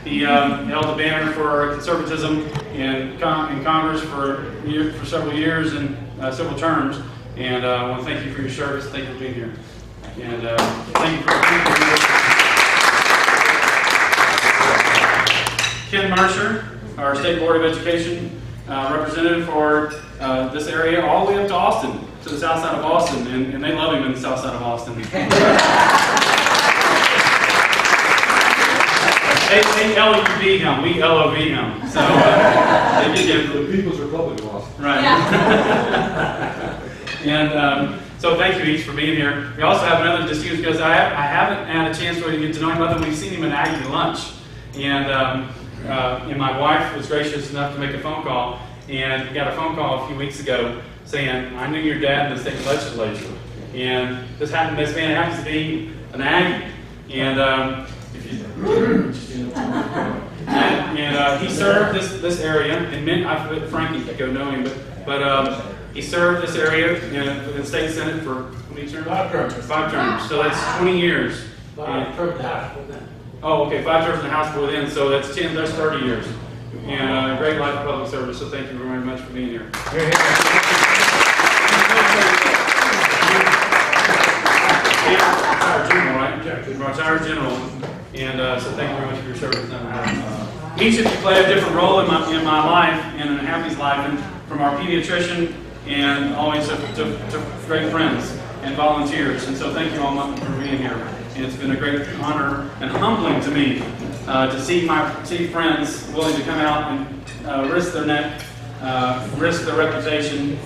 He held the banner for conservatism in Congress for several years and several terms. And I want to thank you for your service. Thank you for being here. And thank you for Ken Mercer, our State Board of Education representative for this area, all the way up to Austin, to the south side of Austin, and they love him in the south side of Austin. They L-U-V him, we L-O-V him. So they get the People's Republic of Austin. Right. Yeah. And so thank you each for being here. We also have another distinguished because I haven't had a chance to really get to know him other than we've seen him at Aggie lunch. And my wife was gracious enough to make a phone call, and got a phone call a few weeks ago saying, I knew your dad in the state legislature. And this man happens to be an Aggie. And he served this area, and Frankie, I go know him, but he served this area in the state senate for how many terms? 5 terms. 5 terms. So that's 20 years. 5 terms in the House before then. Oh, okay, 5 terms in the House before then. So that's 30 years. And a great life of public service. So thank you very much for being here. Retired general, right? Retired general. And so thank you very much for your service. Each of you play a different role in my life and in Happy's life, and from our pediatrician and always to great friends and volunteers. And so thank you all much for being here. And it's been a great honor and humbling to me to see friends willing to come out and risk their neck, risk their reputation,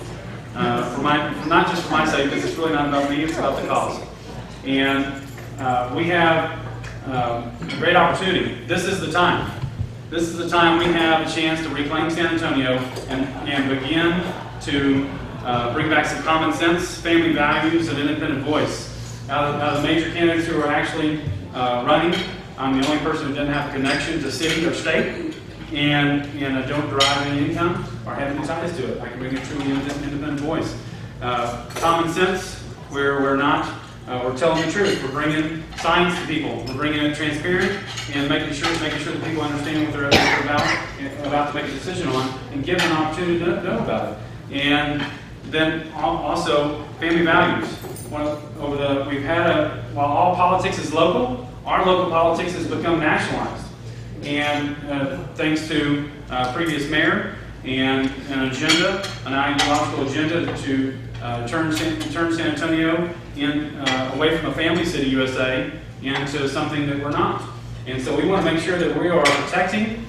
not just for my sake, because it's really not about me, it's about the cause. And we have a great opportunity. This is the time. This is the time we have a chance to reclaim San Antonio and begin to bring back some common sense, family values, and independent voice. Out of the major candidates who are actually running, I'm the only person who doesn't have a connection to city or state, and I don't derive any income or have any ties to it. I can bring a truly independent voice. Common sense, where we're telling the truth. We're bringing science to people. We're bringing it transparent and making sure that people understand what they're about to make a decision on, and give them an opportunity to know about it. And then also family values. While all politics is local, our local politics has become nationalized. And thanks to previous mayor and an agenda, an ideological agenda to turn San Antonio away from a family city USA into something that we're not. And so we want to make sure that we are protecting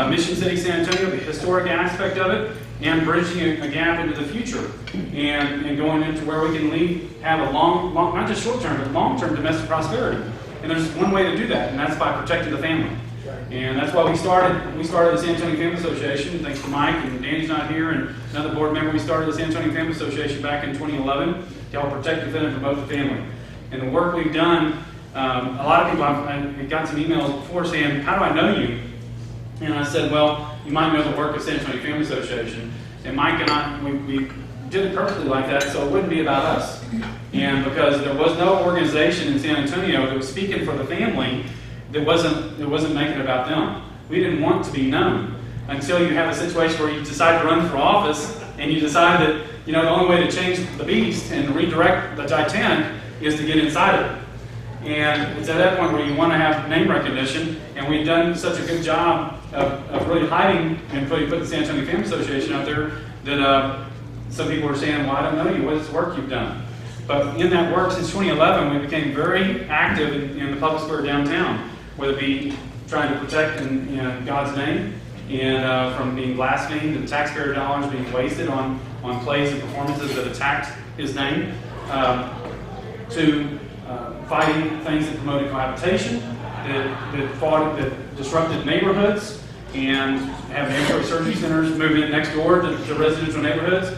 Mission City, San Antonio, the historic aspect of it, and bridging a gap into the future, and going into where we can have a long, not just short-term, but long-term domestic prosperity. And there's one way to do that, and that's by protecting the family. And that's why we started the San Antonio Family Association, thanks to Mike, and Danny's not here, and another board member. We started the San Antonio Family Association back in 2011 to help protect, defend, and promote the family. And the work we've done, a lot of people, I've got some emails before saying, how do I know you? And I said, well, you might know the work of San Antonio Family Association. And Mike and I, we did it purposely like that so it wouldn't be about us. And because there was no organization in San Antonio that was speaking for the family, that wasn't making it about them. We didn't want to be known until you have a situation where you decide to run for office and you decide that the only way to change the beast and redirect the Titanic is to get inside it. And it's at that point where you want to have name recognition, and we've done such a good job of really hiding and putting the San Antonio Family Association out there that some people are saying, well, I don't know you, what is the work you've done? But in that work, since 2011, we became very active in the public square downtown, whether it be trying to protect in God's name, and from being blasphemed and taxpayer dollars being wasted on plays and performances that attacked his name, to fighting things that promoted cohabitation, that disrupted neighborhoods, and having ambulatory surgery centers move in next door to residential neighborhoods.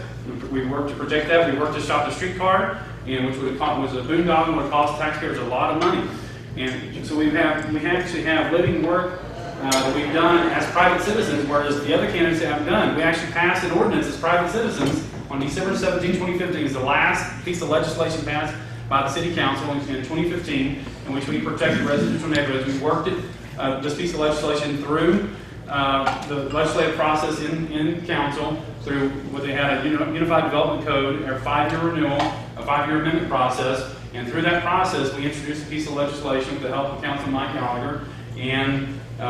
We worked to protect that. We worked to stop the streetcar, which was a boondoggle, would cost taxpayers a lot of money. And so we actually have living work that we've done as private citizens, whereas the other candidates haven't done. We actually passed an ordinance as private citizens on December 17, 2015. Is the last piece of legislation passed by the City Council in 2015, in which we protected residential neighborhoods. We worked it this piece of legislation through the legislative process in council, through what they had a unified development code, a 5-year renewal, a 5-year amendment process, and through that process we introduced a piece of legislation with the help of Councilman Mike Gallagher, and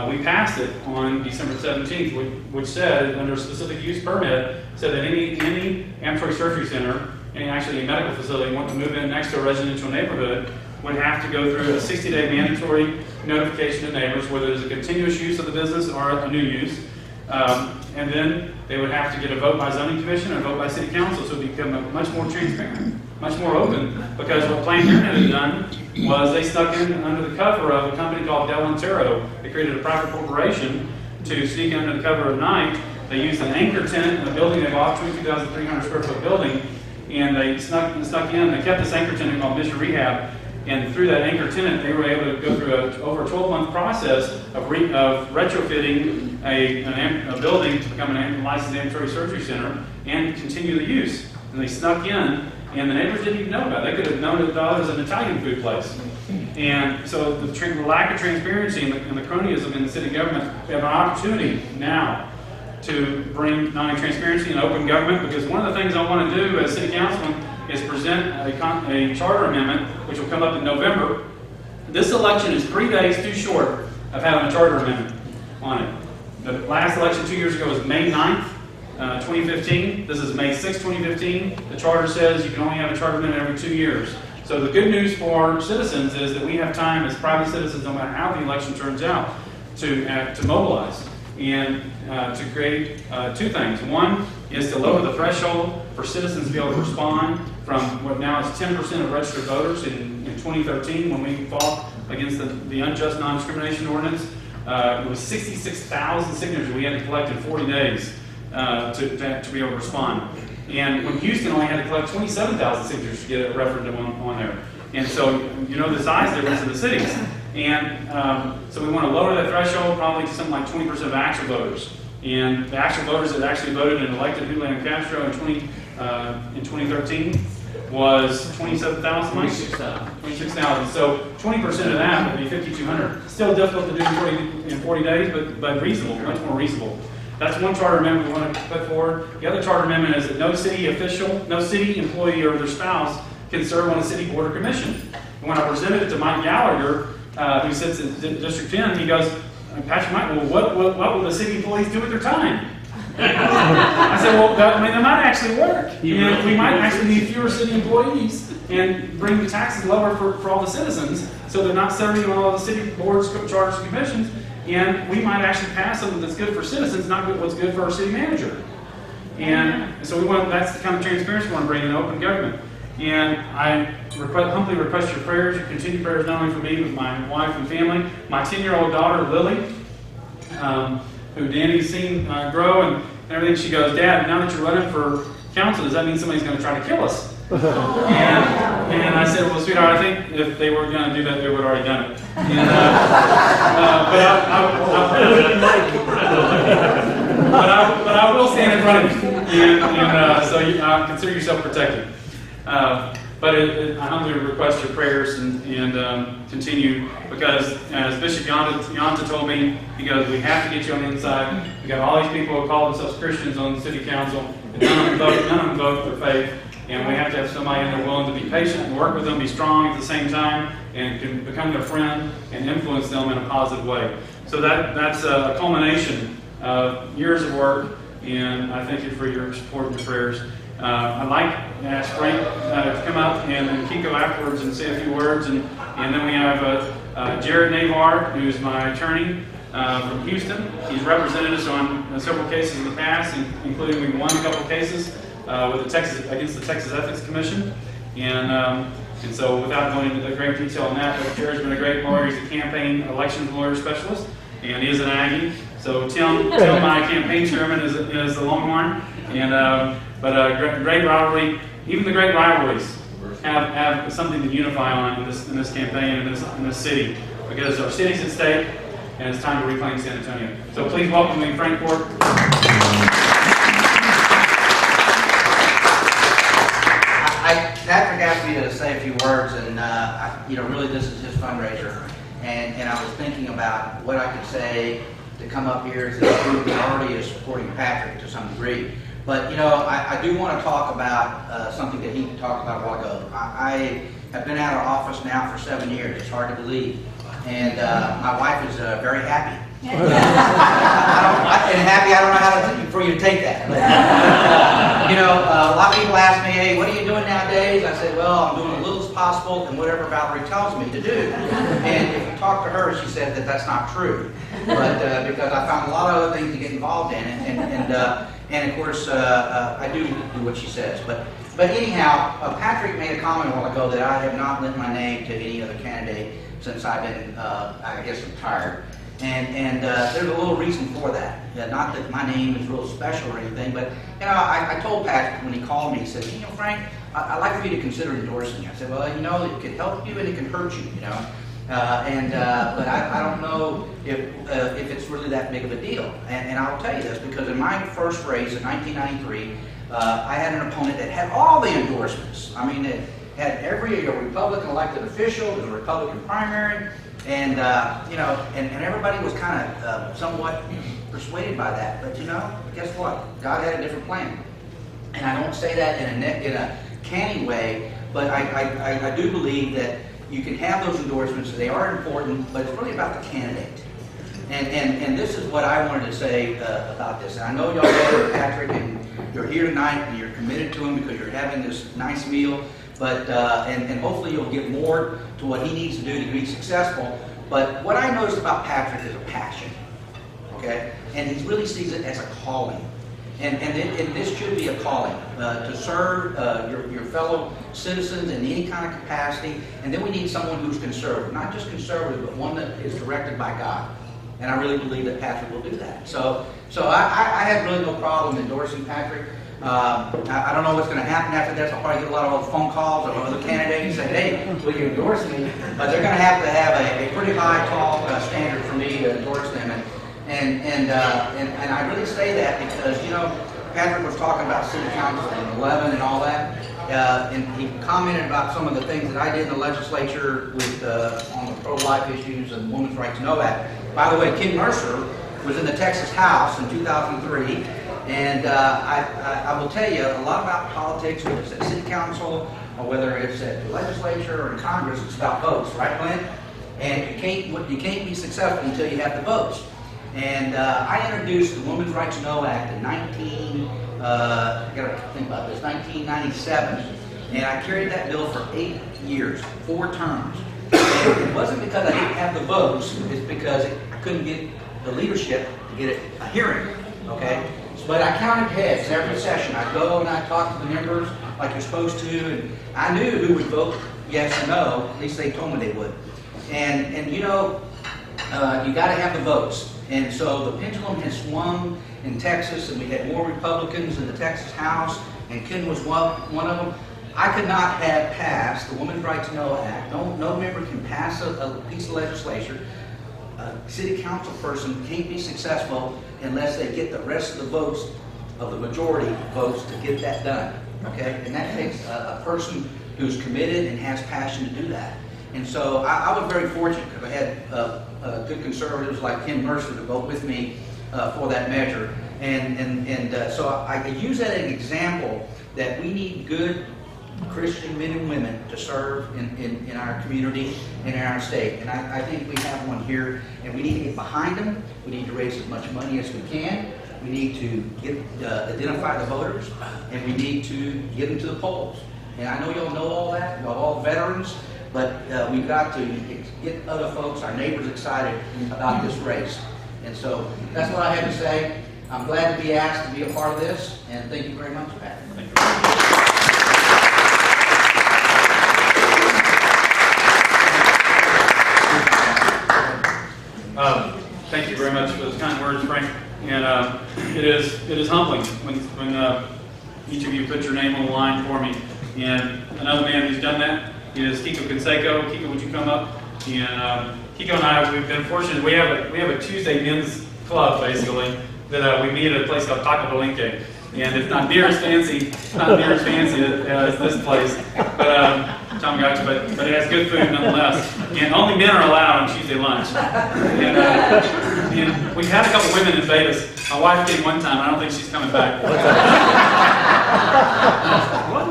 we passed it on December 17th, which said, under a specific use permit, said that any ambulatory surgery center, and actually a medical facility, want to move in next to a residential neighborhood, would have to go through a 60-day mandatory notification to neighbors, whether there's a continuous use of the business or a new use. And then they would have to get a vote by zoning commission and a vote by city council, so it would become much more transparent, much more open. Because what Planned Parenthood had done was they snuck in under the cover of a company called Dohlen. They created a private corporation to sneak under the cover of night. They used an anchor tenant in the building they bought, 22,300 square foot building, and they snuck in. They kept this anchor tenant called Mission Rehab. And through that anchor tenant, they were able to go through over a 12-month process of retrofitting a building to become a licensed ambulatory surgery center and continue the use. And they snuck in, and the neighbors didn't even know about it. They could have known it was an Italian food place. And so the lack of transparency and the cronyism in the city government, we have an opportunity now to bring not only transparency and open government, because one of the things I want to do as city councilman is present a charter amendment, which will come up in November. This election is 3 days too short of having a charter amendment on it. The last election 2 years ago was May 9th, 2015. This is May 6th, 2015. The charter says you can only have a charter amendment every 2 years. So the good news for citizens is that we have time as private citizens, no matter how the election turns out, to mobilize and to create two things. One is to lower the threshold for citizens to be able to respond from what now is 10% of registered voters in 2013 when we fought against the unjust non-discrimination ordinance. It was 66,000 signatures we had to collect in 40 days to be able to respond. And when Houston only had to collect 27,000 signatures to get a referendum on there. And so you know the size difference in the cities. And so we want to lower that threshold probably to something like 20% of actual voters. And the actual voters that actually voted and elected Dohlen Castro in 2013 was 27,000. 26,000. So 20% of that would be 5,200. Still difficult to do in 40 days, but reasonable, much more reasonable. That's one charter amendment we want to put forward. The other charter amendment is that no city official, no city employee or their spouse can serve on a city board or commission. And when I presented it to Mike Gallagher, who sits in District 10, he goes, Patrick Mike, well, what will the city employees do with their time? I said, well, that might actually work. And we might actually need fewer city employees and bring the taxes lower for all the citizens, so they're not serving on all the city boards, charters, and commissions. And we might actually pass something that's good for citizens, not what's good for our city manager. And so that's the kind of transparency we want to bring in open government. And I humbly request your prayers, your continued prayers, not only for me, but my wife and family. My 10-year-old daughter, Lily, who Danny's seen grow and everything, she goes, Dad, now that you're running for council, does that mean somebody's going to try to kill us? And I said, well, sweetheart, I think if they were going to do that, they would have already done it. And, but I will stand in front of you, and so you consider yourself protected. But I humbly request your prayers and continue, because as Bishop Yonta told me, he goes, we have to get you on the inside. We got all these people who call themselves Christians on the city council, and none of them vote for faith. And we have to have somebody in there willing to be patient and work with them, be strong at the same time, and can become their friend and influence them in a positive way. So that's a culmination of years of work, and I thank you for your support and your prayers. I'd like to ask Frank to come up and Kiko afterwards and say a few words, and then we have Jared Navar, who's my attorney from Houston. He's represented us on several cases in the past, including we won a couple cases against the Texas Ethics Commission, and so without going into the great detail on that, but Jared's been a great lawyer. He's a campaign elections lawyer specialist, and he is an Aggie. So Tim, my campaign chairman, is the Longhorn, and but great rivalry. Even the great rivalries have something to unify on in this campaign in this city, because our city's at stake, and it's time to reclaim San Antonio. So please welcome me, Frank Court. Patrick asked me to say a few words, and really this is his fundraiser. and I was thinking about what I could say to come up here as a group that already is supporting Patrick to some degree. But, you know, I do want to talk about something that he talked about a while ago. I have been out of office now for 7 years. It's hard to believe. And my wife is very happy. I don't know how for you to take that. But, you know, a lot of people ask me, hey, what are you doing nowadays? I say, well, I'm doing as little as possible and whatever Valerie tells me to do. And if you talk to her, she said that that's not true. But because I found a lot of other things to get involved in, and of course, I do what she says. But anyhow, Patrick made a comment a while ago that I have not lent my name to any other candidate since I've been, I guess, retired. And there's a little reason for that. Not that my name is real special or anything, but you know, I told Patrick when he called me, he said, you know, Frank, I'd like for you to consider endorsing you. I said, well, you know, it could help you and it can hurt you, you know. But I don't know if it's really that big of a deal. And I'll tell you this, because in my first race in 1993, I had an opponent that had all the endorsements. I mean, it had every Republican elected official, it was a Republican primary, and you know, and everybody was kind of somewhat persuaded by that. But you know, guess what? God had a different plan. And I don't say that in a canny way, but I do believe that you can have those endorsements. They are important, but it's really about the candidate. And this is what I wanted to say about this. And I know y'all know Patrick, and you're here tonight, and you're committed to him because you're having this nice meal. But and hopefully you'll give more to what he needs to do to be successful. But what I noticed about Patrick is a passion, okay? And he really sees it as a calling. And this should be a calling to serve your fellow citizens in any kind of capacity. And then we need someone who's conservative, not just conservative, but one that is directed by God. And I really believe that Patrick will do that. So I had really no problem endorsing Patrick. I don't know what's going to happen after this. I'll probably get a lot of phone calls of other candidates saying, hey, will you endorse me? But they're going to have a pretty high, tall standard for me to endorse them. And I really say that because, you know, Patrick was talking about city council in 11 and all that. And he commented about some of the things that I did in the legislature with on the pro-life issues and Women's Right to Know Act. By the way, Ken Mercer was in the Texas House in 2003. And I will tell you a lot about politics, whether it's at city council or whether it's at the legislature or in Congress. It's about votes, right, Glenn? And you can't be successful until you have the votes. And I introduced the Women's Right to Know Act in 1997, and I carried that bill for 8 years, 4 terms. And it wasn't because I didn't have the votes; it's because I couldn't get the leadership to get a hearing. Okay. But I counted heads every session. I'd go and I'd talk to the members like you're supposed to, and I knew who would vote yes or no. At least they told me they would. And you know, you got to have the votes. And so the pendulum has swung in Texas, and we had more Republicans in the Texas House, and Ken was one of them. I could not have passed the Women's Right to Know Act. No member can pass a piece of legislation. A city council person can't be successful unless they get the rest of the votes of the majority votes to get that done. Okay, and that takes a person who's committed and has passion to do that. And so I was very fortunate because I had good conservatives like Ken Mercer to vote with me for that measure. So I use that as an example that we need good Christian men and women to serve in our community and in our state. And I think we have one here, and we need to get behind them. We need to raise as much money as we can. We need to identify the voters, and we need to get them to the polls. And I know y'all know all that, y'all all veterans, but we've got to get other folks, our neighbors, excited about this race. And so that's what I had to say. I'm glad to be asked to be a part of this, and thank you very much, Pat. Thank you. Thank you very much for those kind words, Frank. And it is humbling when each of you put your name on the line for me. And another man who's done that is Kiko Conseco. Kiko, would you come up? And Kiko and I, we've been fortunate. We have a Tuesday men's club basically that we meet at a place called Taco Palenque. And it's not near as fancy, as this place. But time we got to, but it has good food nonetheless. And only men are allowed on Tuesday lunch. And we've had a couple women invade us. My wife came one time. I don't think she's coming back.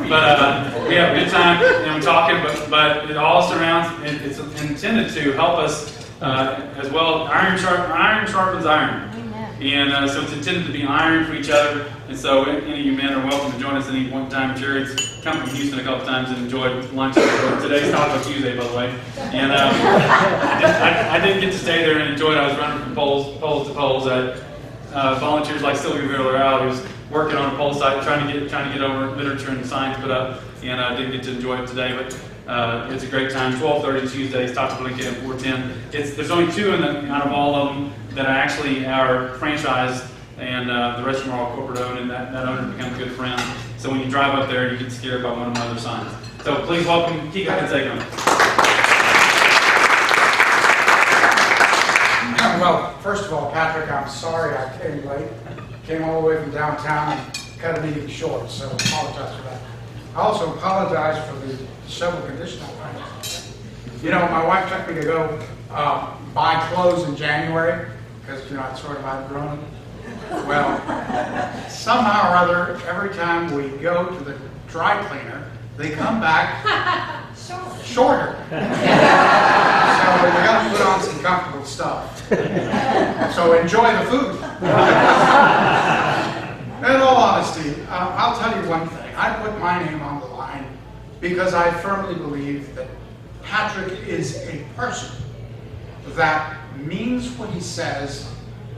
But we have a good time, we're talking, but it all surrounds, it's intended to help us as well. Iron sharpens iron. And so it's intended to be iron for each other. And so any of you men are welcome to join us any one time. Jared's come from Houston a couple times and enjoyed lunch. Today's Taco Tuesday, by the way. And I didn't get to stay there and enjoy it. I was running from poles to poles. Volunteers like Sylvia Villarreal, who's working on a pole site, trying to get over literature and signs put up, and I didn't get to enjoy it today, but it's a great time. 12:30 Tuesdays, Taco Blinken at 410. There's only two out of all of them that actually are franchised, and the rest of them are all corporate owned, and that owner becomes good friends. So when you drive up there, you get scared by one of my other signs. So please welcome Kiko Conseco. Well, first of all, Patrick, I'm sorry I came late. Came all the way from downtown and cut a meeting short, so I apologize for that. I also apologize for the shovel condition I found. You know, my wife took me to go buy clothes in January, because, you know, I'd sort of outgrown it. Well, somehow or other, every time we go to the dry cleaner, they come back shorter. So we got to put on some comfortable stuff. So enjoy the food. In all honesty, I'll tell you one thing. I put my name on the line because I firmly believe that Patrick is a person that means what he says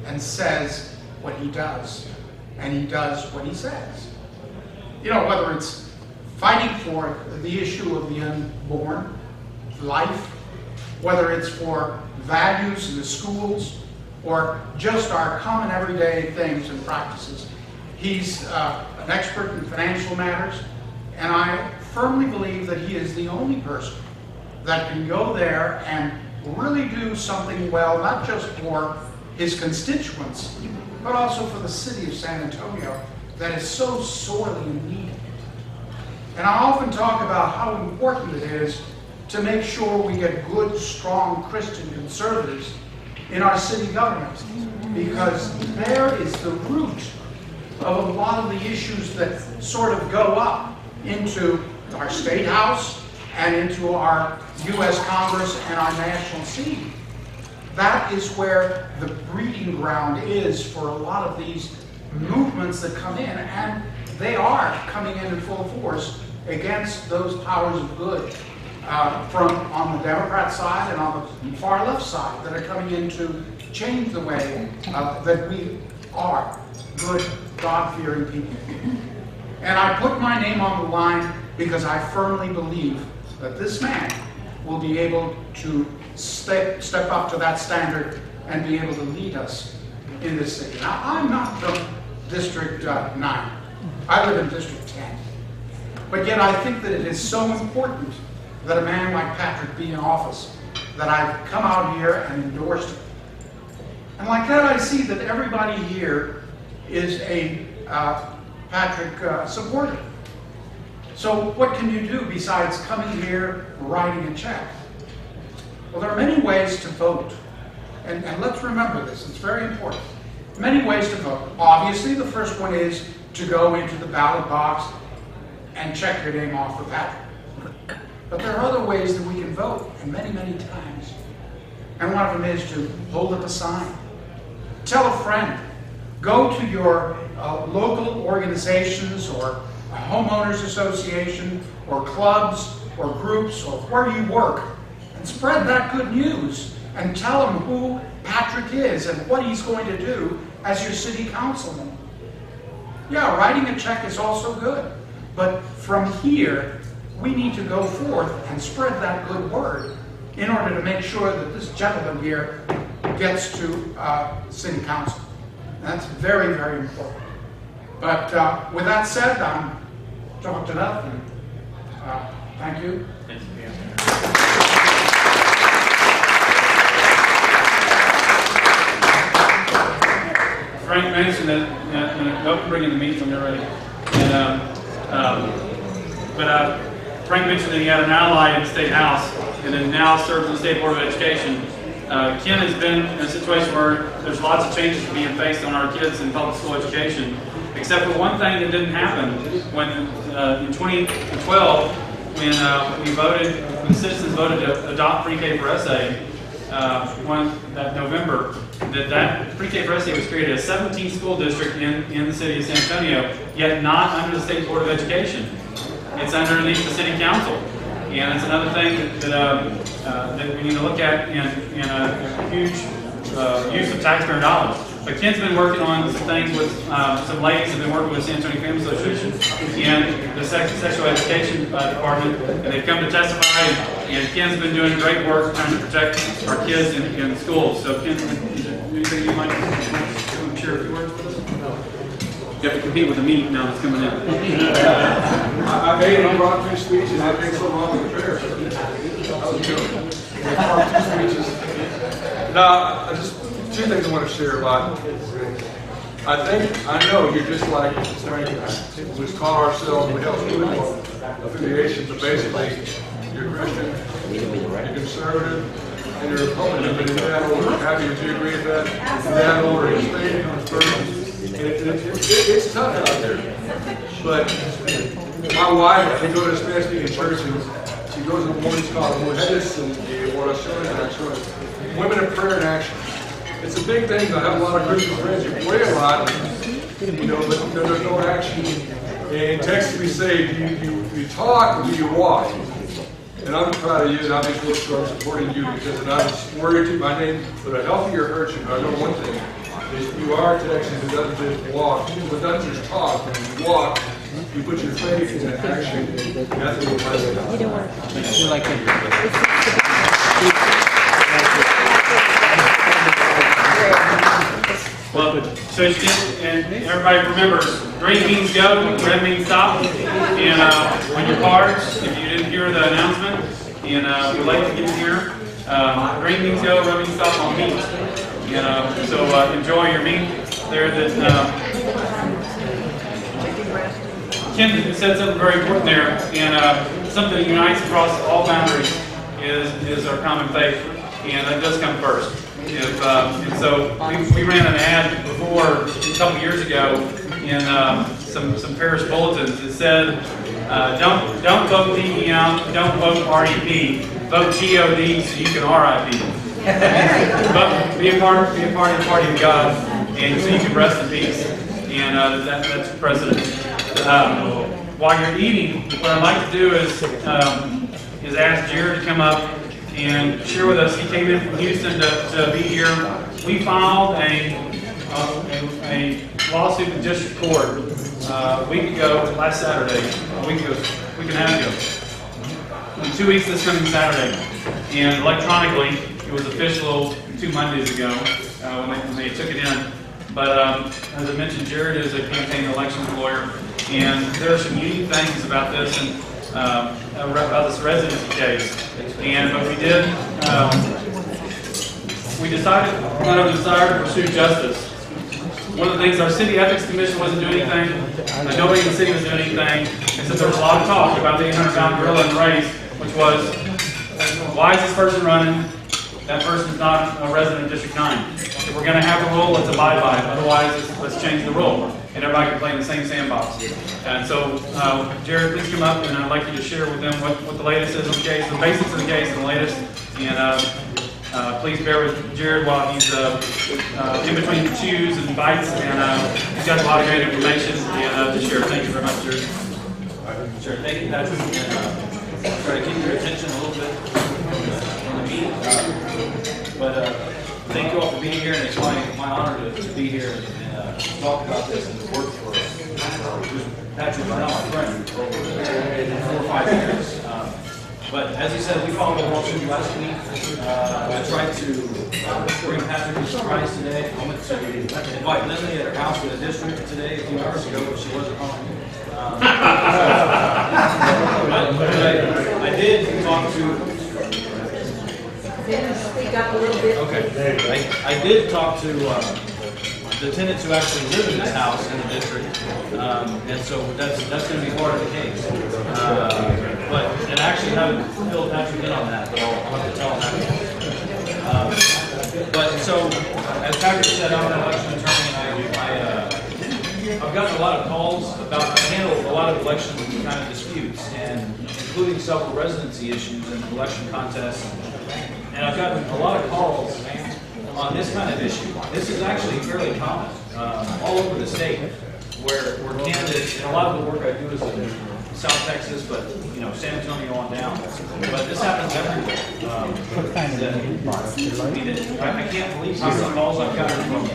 and says what he does, and he does what he says. You know, whether it's fighting for the issue of the unborn life, whether it's for values in the schools, or just our common everyday things and practices. He's an expert in financial matters, and I firmly believe that he is the only person that can go there and really do something well, not just for his constituents, but also for the city of San Antonio that is so sorely in need. And I often talk about how important it is to make sure we get good, strong Christian conservatives in our city government, because there is the root of a lot of the issues that sort of go up into our state house and into our U.S. Congress and our national scene. That is where the breeding ground is for a lot of these movements that come in, and they are coming in full force against those powers of good from on the Democrat side and on the far left side that are coming in to change the way that we are good, God-fearing people. And I put my name on the line because I firmly believe that this man will be able to step up to that standard and be able to lead us in this city. Now, I'm not from District 9. I live in District 10. But yet I think that it is so important that a man like Patrick be in office that I've come out here and endorsed him. And like that, I see that everybody here is a Patrick supporter. So what can you do besides coming here, writing a check? Well, there are many ways to vote. And let's remember this, it's very important. Many ways to vote. Obviously, the first one is to go into the ballot box and check your name off for Patrick. But there are other ways that we can vote, and many, many times. And one of them is to hold up a sign. Tell a friend. Go to your local organizations or a homeowners association or clubs or groups or where you work and spread that good news and tell them who Patrick is and what he's going to do as your city councilman. Yeah, writing a check is also good, but from here we need to go forth and spread that good word in order to make sure that this gentleman here gets to city council. That's very, very important. But with that said, I'm talked enough, and thank you. Thanks, Frank mentioned that open bringing the meat when they're ready. And, Frank mentioned that he had an ally in the State House and then now serves in the State Board of Education. Ken has been in a situation where there's lots of changes being faced on our kids in public school education, except for one thing that didn't happen when in 2012, when the citizens voted to adopt pre-K for SA, that November, that pre-K for SA was created as 17th school district in the city of San Antonio, yet not under the State Board of Education. It's underneath the City Council. And it's another thing that we need to look at in a huge use of taxpayer dollars. But Ken's been working on some things with some ladies have been working with the San Antonio Family Association and the sexual education department, and they've come to testify. And Ken's been doing great work trying to protect our kids in schools. So Ken, anything you might share a few words with us? You have to compete with the meat now that's coming in. I made it, I brought 2 speeches, I made so long with the prayer. I was joking. I brought 2 speeches. Now, just 2 things I want to share about. I know you're just like Frank and I. We call ourselves, we have political affiliations, but basically, you're Christian, you're conservative, and you're Republican, but in that order. Happy would you agree with that? In that order, it's stated on the first. It's tough out there, but my wife, we go to Spanish speaking churches, she goes to the women's college, Mujeres and Oraciones, Women of Prayer and Action. It's a big thing. I have a lot of Christian friends who pray a lot, but there's no action. In Texas, we say, do you talk or do you walk? And I'm proud of you, and I'm supporting you because I'm worried to my name, but a healthier hurts you. I know one thing. You are Texas, it doesn't just walk, it doesn't just talk. When you walk, you put your faith into action. That's what we're doing. You don't want to like Well, so and everybody remembers, green means go, red means stop. And on your cards, if you didn't hear the announcement, and you're late to get here, green means go, red means stop on meat. So enjoy your meat there. Ken said something very important there, and something that unites across all boundaries is our common faith, and that does come first. And so we ran an ad before a couple years ago in some parish bulletins that said, don't vote DEM, don't vote REP, vote GOD so you can RIP. But be a part of the party of God, and so you can rest in peace. And that's the precedent. While you're eating, what I'd like to do is ask Jared to come up and share with us. He came in from Houston to be here. We filed a lawsuit in district court a week ago, last Saturday, week and a half ago. In 2 weeks this coming Saturday, and electronically. It was official 2 Mondays ago when they took it in. But as I mentioned, Jared is a campaign elections lawyer, and there are some unique things about this and about this residency case. But we decided out of desire to pursue justice. One of the things, our city ethics commission wasn't doing anything. Nobody in the city was doing anything, except there was a lot of talk about the 800-pound gorilla in the race, which was, why is this person running? That person's not a resident of District 9. If we're going to have a rule, let's abide by it. Otherwise, let's change the rule. And everybody can play in the same sandbox. And so, Jared, please come up, and I'd like you to share with them what the latest is on the case, the basics of the case, and the latest. And please bear with Jared while he's in between chews and bites. And he's got a lot of great information to share. Thank you very much, Jared. Sure. Thank you, Patrick. And try to keep your attention a little bit on the meeting. But thank you all for being here, and it's my honor to be here and talk about this and work for Patrick, now my friend, for over 4 or 5 years. But as you said, we followed the lawsuit last week. I tried to bring Patrick to Christ today. I went to invite Lindley at her house in the district today a few hours ago, but she wasn't home. I did talk to. Speak up a little bit. Okay. I did talk to the tenants who actually live in this house in the district, and so that's going to be part of the case. But and I actually haven't filled Patrick in on that, but I'll have to tell him that. But so, as Patrick said, I'm an election attorney, and I've gotten a lot of calls about, I handle a lot of election kind of disputes, and including several residency issues and election contests. And I've gotten a lot of calls on this kind of issue. This is actually fairly common all over the state, where candidates, and a lot of the work I do is in South Texas, but you know, San Antonio on down. But this happens everywhere. I can't believe how many calls I've gotten from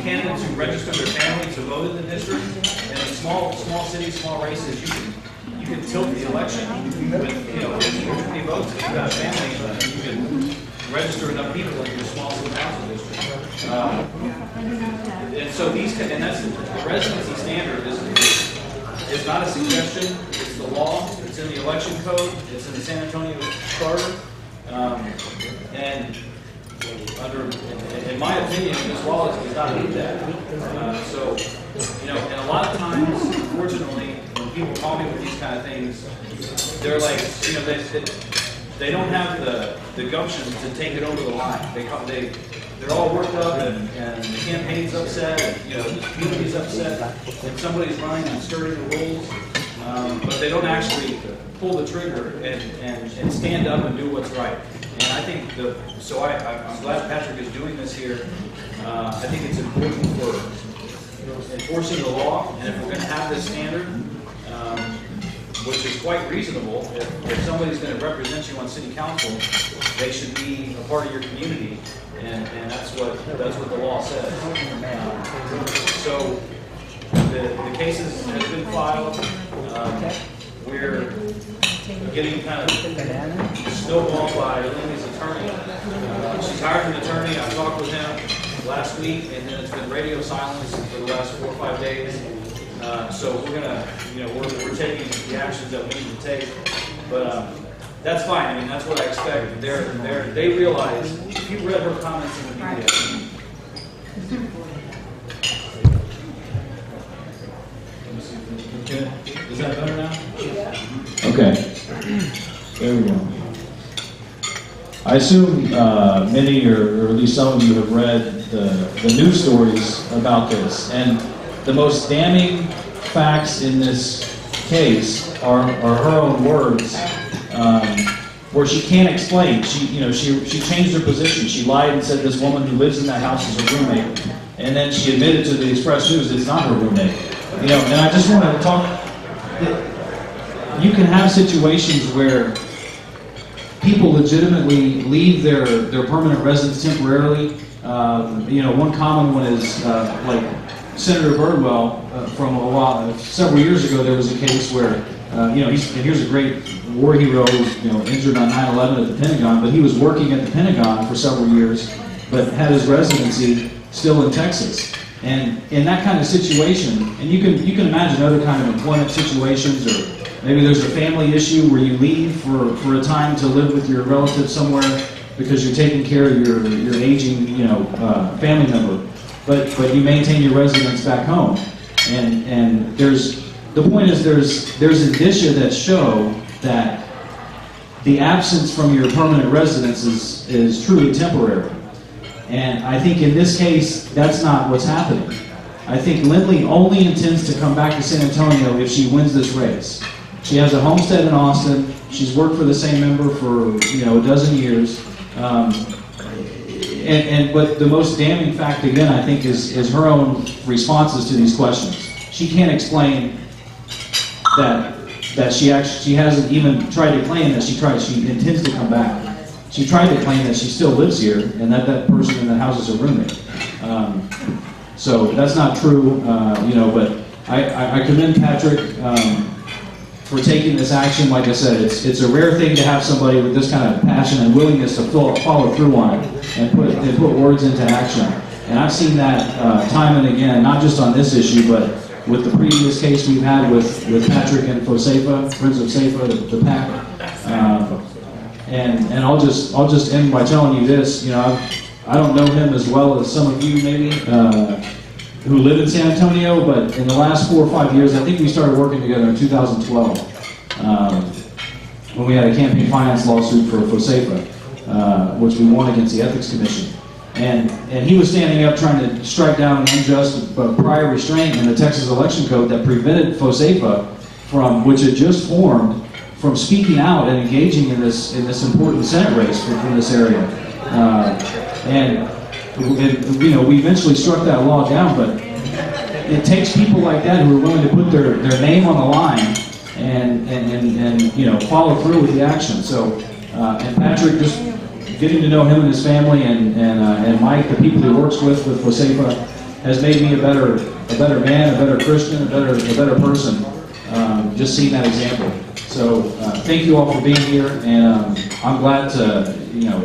candidates who register their family to vote in the district. And in small cities, small races, you can tilt the election with, you know, 50 votes if you've got a family, and you can register enough people in your small city council district. And so and that's the residency standard is not a suggestion, it's the law, it's in the election code, it's in the San Antonio charter, and in my opinion, this law does not meet that. So, you know, and a lot of times, unfortunately, when people call me with these kind of things, they're like, you know, they don't have the gumption to take it over the line. They're all worked up, and the campaign's upset, and, you know, the community's upset, and somebody's running and skirting the rules, but they don't actually pull the trigger and stand up and do what's right. And I think I'm glad Patrick is doing this here. I think it's important for enforcing the law, and if we're going to have this standard, which is quite reasonable, if somebody's going to represent you on city council, they should be a part of your community, and that's what the law says. So the case has been filed. We're getting kind of snowballed by Lindy's attorney. She's hired an attorney. I talked with him last week, and then it's been radio silence for the last 4 or 5 days. So we're gonna, you know, we're taking the actions that we need to take. But that's fine. I mean, that's what I expect. They realize. If you read her comments in the media. Okay. Is that better now? Okay. There we go. I assume many, or at least some of you, have read the news stories about this, and the most damning facts in this case are her own words, where she can't explain. She changed her position. She lied and said this woman who lives in that house is her roommate, and then she admitted to the Express News it's not her roommate. You know, and I just want to talk. You can have situations where people legitimately leave their permanent residence temporarily. You know, one common one is like Senator Birdwell from several years ago. There was a case where you know, here's a great war hero who's, you know, injured on 9/11 at the Pentagon, but he was working at the Pentagon for several years, but had his residency still in Texas. And in that kind of situation, and you can imagine other kind of employment situations, or maybe there's a family issue where you leave for a time to live with your relative somewhere because you're taking care of your aging, you know, family member, but you maintain your residence back home. And the point is there's indicia that show that the absence from your permanent residence is truly temporary. And I think in this case, that's not what's happening. I think Lindley only intends to come back to San Antonio if she wins this race. She has a homestead in Austin. She's worked for the same member for, you know, a dozen years. But the most damning fact, again, I think, is her own responses to these questions. She can't explain that she hasn't even tried to claim that she intends to come back. She tried to claim that she still lives here and that person in the house is her roommate. So that's not true, you know, but I commend Patrick for taking this action. Like I said, it's a rare thing to have somebody with this kind of passion and willingness to follow through on it and put words into action. And I've seen that time and again, not just on this issue, but with the previous case we've had with Patrick and FOSAFA, Friends of SAFA, the PAC. And I'll just end by telling you this. You know, I don't know him as well as some of you maybe who live in San Antonio, but in the last 4 or 5 years, I think we started working together in 2012 when we had a campaign finance lawsuit for FOSAPA, which we won against the Ethics Commission. And he was standing up trying to strike down an unjust prior restraint in the Texas election code that prevented FOSAPA from, which had just formed, from speaking out and engaging in this important Senate race from this area. And you know, we eventually struck that law down, but it takes people like that who are willing to put their name on the line and you know, follow through with the action. So and Patrick, just getting to know him and his family, and Mike, the people he works with FOSAPA, has made me a better man, a better Christian, a better person. Just seeing that example. So thank you all for being here, and I'm glad to, you know,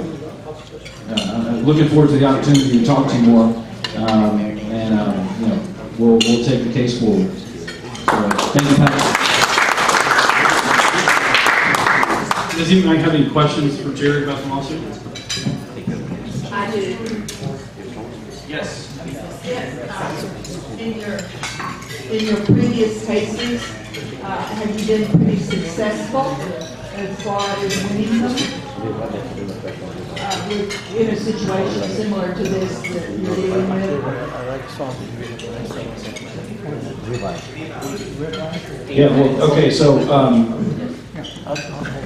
looking forward to the opportunity to talk to you more, and you know, we'll take the case forward. So thank you, Patrick. Does anybody have any questions for Jerry about the lawsuit? I do. Yes. In your previous cases, have you been pretty successful as far as winning them? In a situation similar to this that you're dealing with? Yeah, well, okay, so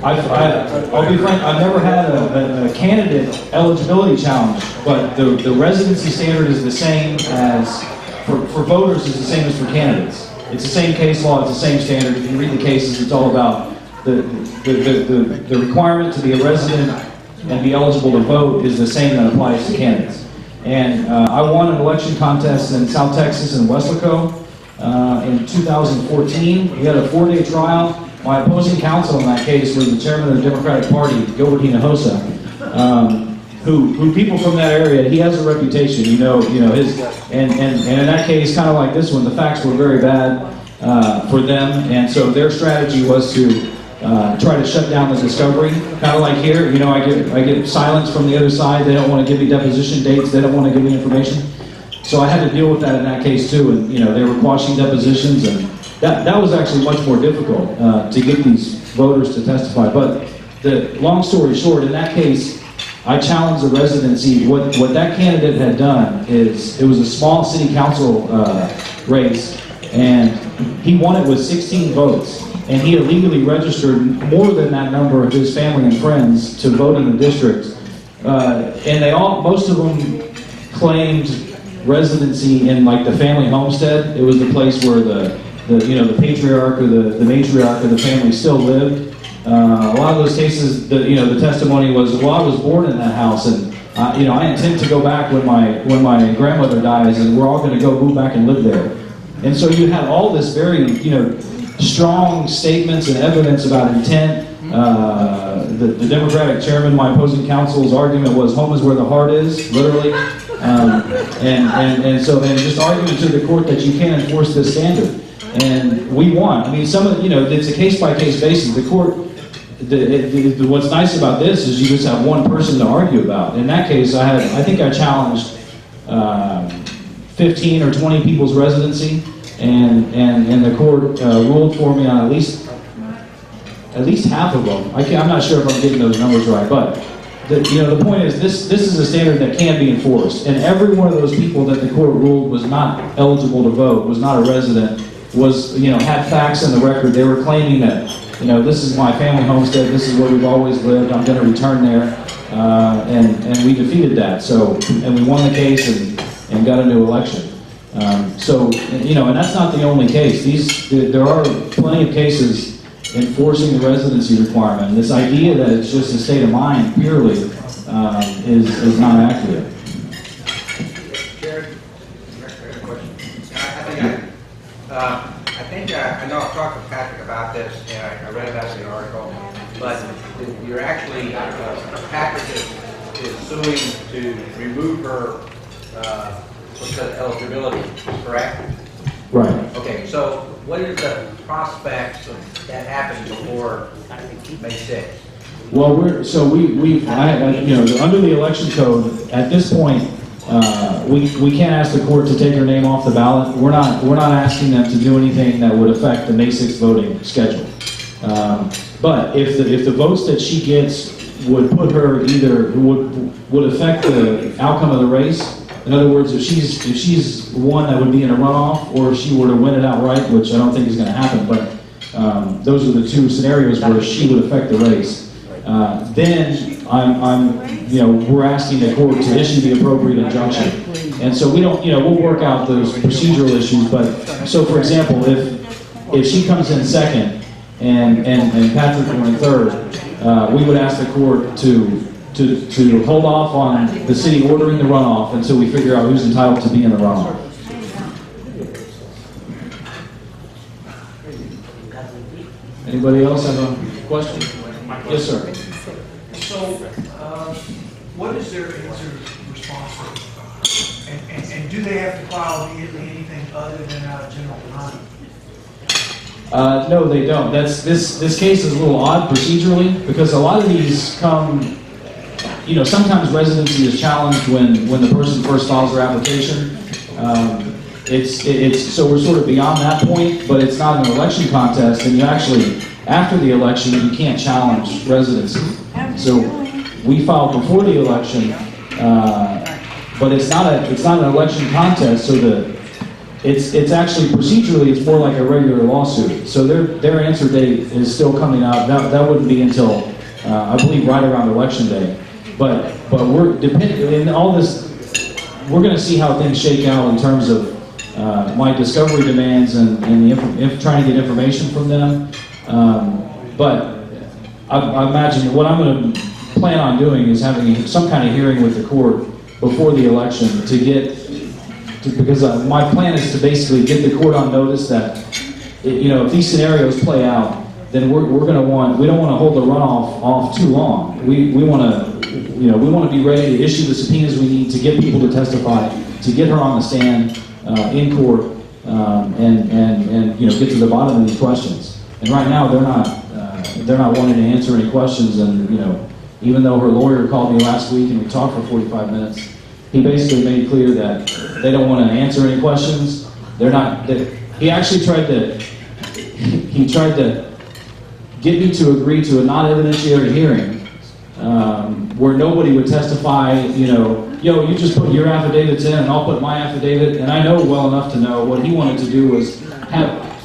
I'll be frank, I've never had a candidate eligibility challenge, but the residency standard is the same as, for voters, is the same as for candidates. It's the same case law, it's the same standard. If you read the cases, it's all about the requirement to be a resident and be eligible to vote is the same that applies to candidates. And I won an election contest in South Texas in Weslaco in 2014. We had a 4-day trial. My opposing counsel in that case was the chairman of the Democratic Party, Gilbert Hinojosa, who people from that area, he has a reputation, you know his, and in that case, kind of like this one, the facts were very bad for them, and so their strategy was to try to shut down the discovery, kind of like here. You know, I get silence from the other side. They don't want to give me deposition dates. They don't want to give me information. So I had to deal with that in that case too. And you know, they were quashing depositions, and that was actually much more difficult to get these voters to testify. But the long story short, in that case, I challenged the residency. What that candidate had done is, it was a small city council race, and he won it with 16 votes. And he illegally registered more than that number of his family and friends to vote in the district. And most of them claimed residency in like the family homestead. It was the place where the patriarch or the matriarch of the family still lived. A lot of those cases, the testimony was, well, I was born in that house, and I intend to go back when my grandmother dies, and we're all going to go move back and live there. And so you had all this very, strong statements and evidence about intent. The Democratic chairman, my opposing counsel's argument was, home is where the heart is, literally. And so just arguing to the court that you can't enforce this standard. And we won. I mean, it's a case-by-case basis. The court, what's nice about this is you just have one person to argue about. In that case, I think I challenged 15 or 20 people's residency. And the court ruled for me on at least half of them. I'm not sure if I'm getting those numbers right, but the point is this is a standard that can be enforced. And every one of those people that the court ruled was not eligible to vote, was not a resident, had facts in the record. They were claiming that this is my family homestead, this is where we've always lived, I'm going to return there, and we defeated that. And we won the case and got a new election. And that's not the only case. There are plenty of cases enforcing the residency requirement. This idea that it's just a state of mind purely is not accurate. Jared, I know I've talked to Patrick about this, and I read about the article, but you're actually, Patrick is suing to remove her eligibility, correct? Right. Okay, so what are the prospects of that happening before May 6th? Well, under the election code, at this point, we can't ask the court to take her name off the ballot. We're not asking them to do anything that would affect the May 6th voting schedule. But if the votes that she gets would put her would affect the outcome of the race. In other words, if she's one that would be in a runoff, or if she were to win it outright, which I don't think is going to happen, but those are the two scenarios where she would affect the race. Then we're asking the court to issue the appropriate injunction. And so we don't, we'll work out those procedural issues. But so, for example, if she comes in second and Patrick were in third, we would ask the court to hold off on the city ordering the runoff until we figure out who's entitled to be in the runoff. Anybody else have a question? Yes, sir. So, what is their answer response? And do they have to file anything other than out of general bond? No, they don't. This case is a little odd procedurally because a lot of these come. Sometimes residency is challenged when the person first files their application. So we're sort of beyond that point, but it's not an election contest, and you actually, after the election, you can't challenge residency. So we filed before the election, but it's not an election contest. So it's actually procedurally it's more like a regular lawsuit. So their answer date is still coming out. That wouldn't be until I believe right around election day. But we're depending in all this. We're going to see how things shake out in terms of my discovery demands and trying to get information from them. But I imagine what I'm going to plan on doing is having some kind of hearing with the court before the election because my plan is to basically get the court on notice that if these scenarios play out, then we don't want to hold the runoff off too long. We want to be ready to issue the subpoenas we need to get people to testify, to get her on the stand in court, and get to the bottom of these questions. And right now they're not wanting to answer any questions. And even though her lawyer called me last week and we talked for 45 minutes, he basically made clear that they don't want to answer any questions. He actually tried to get me to agree to a non-evidentiary hearing where nobody would testify, you just put your affidavits in and I'll put my affidavit. And I know well enough to know what he wanted to do was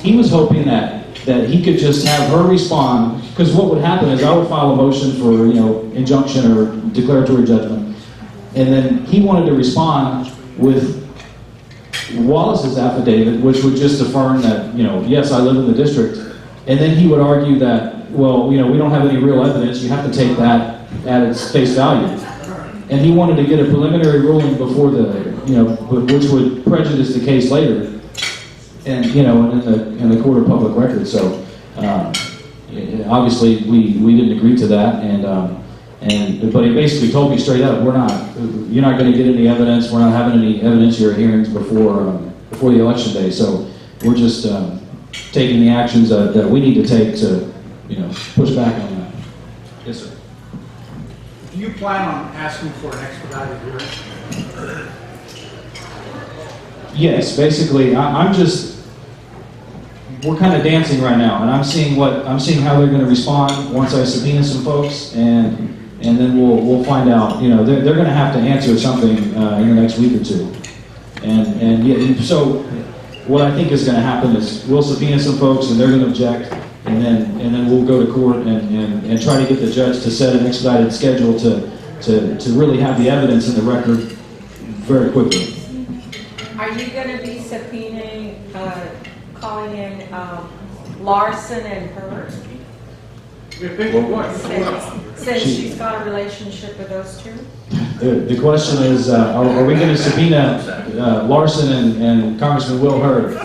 he was hoping that he could just have her respond, because what would happen is I would file a motion for, injunction or declaratory judgment. And then he wanted to respond with Wallace's affidavit, which would just affirm that, yes, I live in the district. And then he would argue that, well, we don't have any real evidence. You have to take that at its face value. And he wanted to get a preliminary ruling before which would prejudice the case later, and in the court of public record. So obviously we didn't agree to that, but he basically told me straight up, you're not going to get any evidence. We're not having any evidentiary hearings before the election day. So we're just taking the actions that we need to take to push back on that. Yes, sir. Do you plan on asking for an expedited hearing? Yes, basically, we're kind of dancing right now, and I'm seeing how they're going to respond once I subpoena some folks, and then we'll find out. They're going to have to answer something in the next week or two, and so what I think is going to happen is we'll subpoena some folks, and they're going to object, and then we'll go to court and try to get the judge to set an expedited schedule to really have the evidence in the record very quickly. Are you going to be subpoenaing, calling in Larson and her? Since she's got a relationship with those two? The question is, are we going to subpoena Larson and Congressman Will Hurd?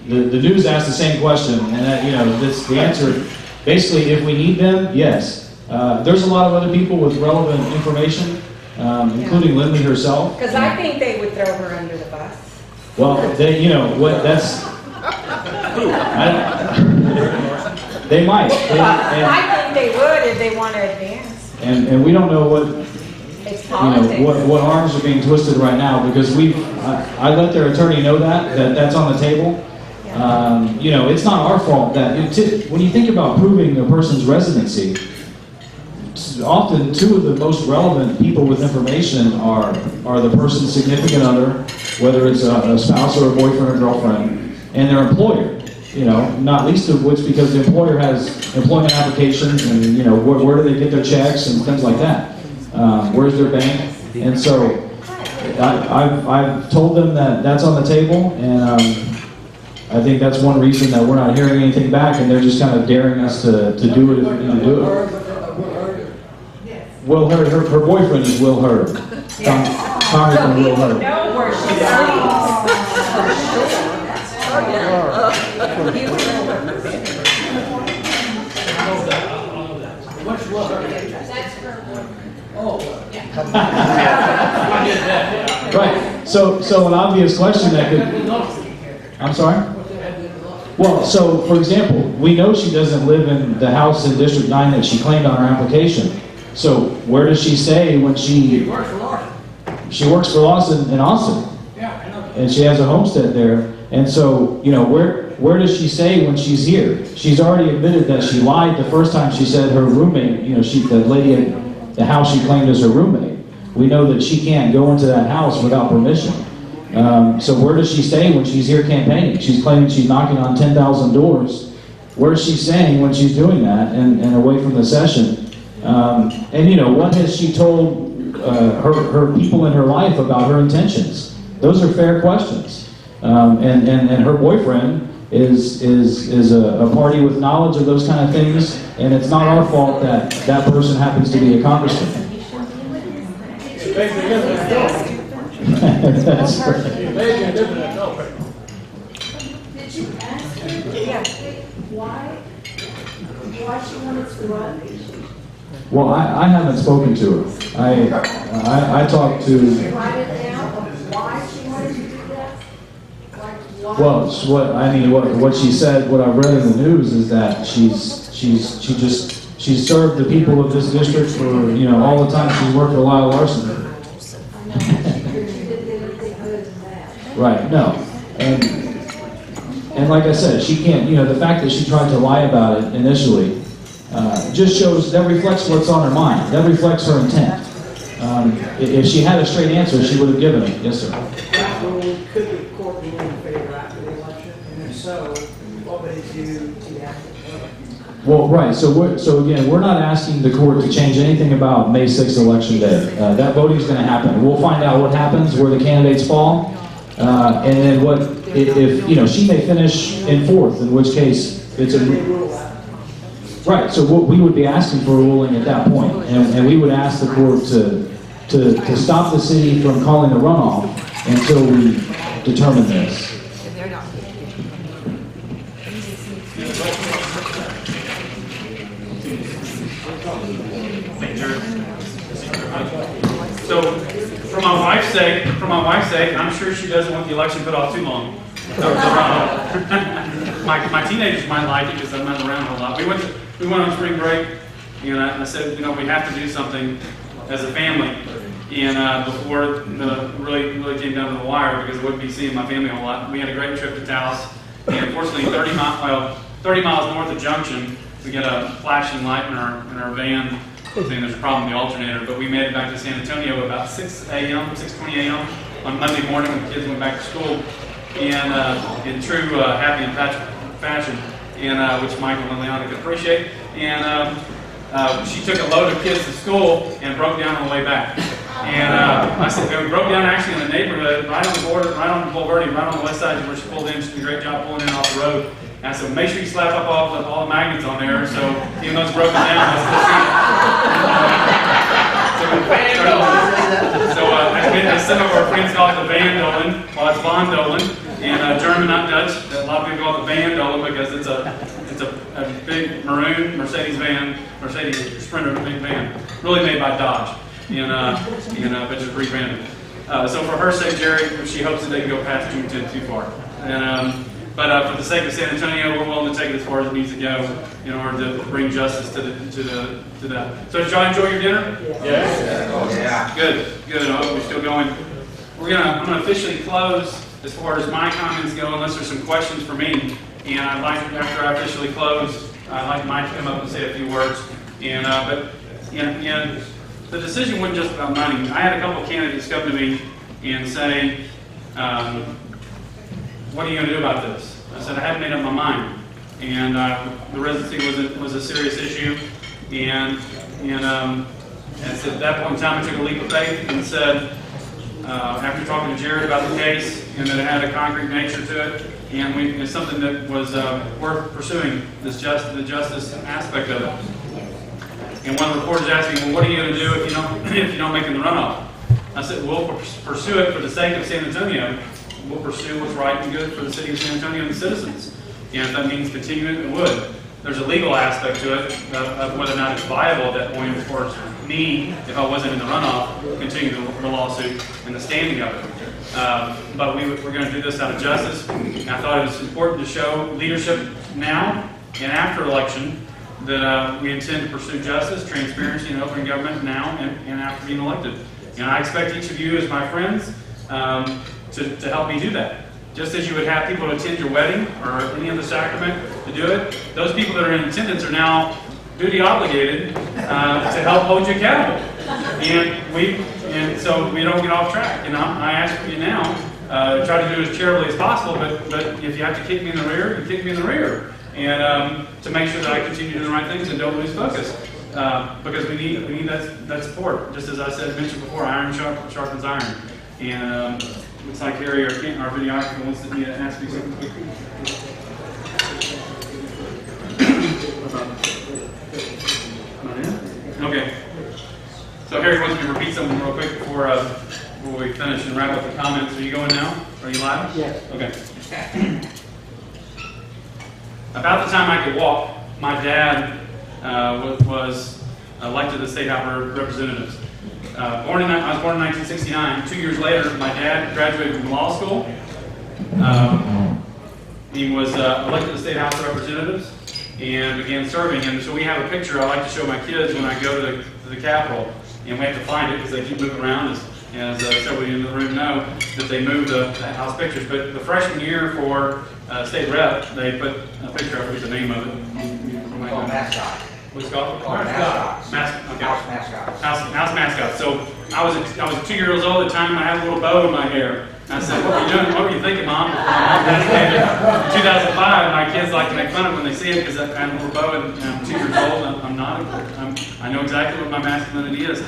The news asked the same question, and the answer, basically, if we need them, yes. There's a lot of other people with relevant information, including Lindley herself. Because I think they would throw her under the bus. Well, that's. They might. I think they would if they want to advance. And we don't know what, It's politics. what arms are being twisted right now, because I let their attorney know that's on the table. It's not our fault that, when you think about proving a person's residency, often two of the most relevant people with information are the person's significant other, whether it's a spouse or a boyfriend or girlfriend, and their employer. Not least of which because the employer has employment applications and, where do they get their checks and things like that. Where's their bank? And so I've told them that that's on the table, and I think that's one reason that we're not hearing anything back, and they're just kind of daring us to do it if we need to do it. Will Hurd, her boyfriend is Will Hurd. Congressman Will Hurd. Know where she Right. So an obvious question that could. I'm sorry? Well, so for example, we know she doesn't live in the house in District 9 that she claimed on her application. So where does she stay when she works for Lawson? She works for Lawson in Austin. Yeah, I know. And she has a homestead there. And so, where does she stay when she's here? She's already admitted that she lied the first time she said her roommate, the lady at the house she claimed as her roommate. We know that she can't go into that house without permission. So where does she stay when she's here campaigning? She's claiming she's knocking on 10,000 doors. Where is she staying when she's doing that and away from the session? What has she told her people in her life about her intentions? Those are fair questions. And her boyfriend is a party with knowledge of those kind of things, and it's not our fault that that person happens to be a congressman. That's right. Did you ask her why she wanted to run? Well, I haven't spoken to her. I talked to. Write it down of why she wanted to do that? Like why? Well, what she said, what I've read in the news is that she's served the people of this district for all the time she's worked for Lyle Larson. I know, but you didn't get anything other than that. Right, no. And like I said, she can't, the fact that she tried to lie about it initially just shows, that reflects what's on her mind. That reflects her intent. If she had a straight answer, she would have given it. Yes, sir. Could the court rule in favor after the election? And if so, what would it do to the actual vote? Well, right. So again, we're not asking the court to change anything about May 6th election day. That voting is going to happen. We'll find out what happens, where the candidates fall, and then if she may finish in fourth, in which case it's a right. So we would be asking for a ruling at that point, and we would ask the court to stop the city from calling a runoff until we determine this. So, for my wife's sake, I'm sure she doesn't want the election put off too long. My teenagers might like it because I'm not around a lot. We went on spring break, and I said, we have to do something as a family. And before it really came down to the wire, because I wouldn't be seeing my family a whole lot, we had a great trip to Taos. And unfortunately, 30 miles north of Junction, we get a flashing light in our van saying there's a problem with the alternator. But we made it back to San Antonio about 6 a.m., 6:20 a.m. on Monday morning when the kids went back to school. And in true Happy and Patrick fashion, and which Michael and Leona could appreciate. And she took a load of kids to school and broke down on the way back. And I said, we broke down actually in the neighborhood, right on the border, right on Bulverde, right on the west side where she pulled in. She did a great job pulling in off the road. And I said, make sure you slap up all the magnets on there, so even though it's broken down, I'll still see it. So as some of our friends call it the Van Dohlen, well, it's Von Dohlen, and German, not Dutch. A lot of people call it the Van Dohlen because it's a big maroon Mercedes Sprinter big van, really made by Dodge, but just rebranded. So for her sake, Jerry, she hopes that they can go past June 10th too far. And But for the sake of San Antonio, we're willing to take it as far as it needs to go in order to bring justice to that. So did y'all enjoy your dinner? Yeah. Good. I hope we're still going. I'm gonna officially close as far as my comments go, unless there's some questions for me. And I'd like, after I officially close, I'd like Mike to come up and say a few words. And the decision wasn't just about money. I had a couple of candidates come to me and say, what are you going to do about this? I said, I haven't made up my mind. And the residency was a serious issue. And so at that point in time, I took a leap of faith and said, after talking to Jared about the case, and that it had a concrete nature to it, and it's something that was worth pursuing, the justice aspect of it. And one of the reporters asked me, well, what are you going to do if you don't make it in the runoff? I said, we'll pursue it for the sake of San Antonio. We'll pursue what's right and good for the city of San Antonio and the citizens. And if that means continuing it, we would. There's a legal aspect to it of whether or not it's viable at that point as far as me, if I wasn't in the runoff, continue the lawsuit and the standing of it. But we're going to do this out of justice. And I thought it was important to show leadership now and after election that we intend to pursue justice, transparency, and open government now and after being elected. And I expect each of you as my friends to help me do that. Just as you would have people to attend your wedding or any other sacrament to do it, those people that are in attendance are now duty obligated to help hold you accountable. And so we don't get off track. And I ask you now, try to do it as charitably as possible, but if you have to kick me in the rear, you kick me in the rear. And to make sure that I continue doing the right things and don't lose focus. Because we need that support. Just as I mentioned before, iron sharpens iron. And looks like Harry, our videographer, wants to ask me something quickly. Okay. So Harry wants me to repeat something real quick before we finish and wrap up the comments. Are you going now? Are you live? Yes. Okay. About the time I could walk, my dad was elected to the State House of Representatives. I was born in 1969. 2 years later, my dad graduated from law school. He was elected to the State House of Representatives and began serving. And so we have a picture I like to show my kids when I go to the Capitol. And we have to find it because they keep moving around, as several of you in the room know, that they move the house pictures. But the freshman year for state rep, they put a picture, I forget the name of it. Called mascot. What's it called? Mascots. Okay. House mascot. House mascot. So I was 2 years old at the time, and I had a little bow in my hair. And I said, what were you doing? What were you thinking, Mom? In 2005, my kids like to make fun of it when they see it because I had a little bow, and I'm 2 years old. I'm not. I know exactly what my masculinity is.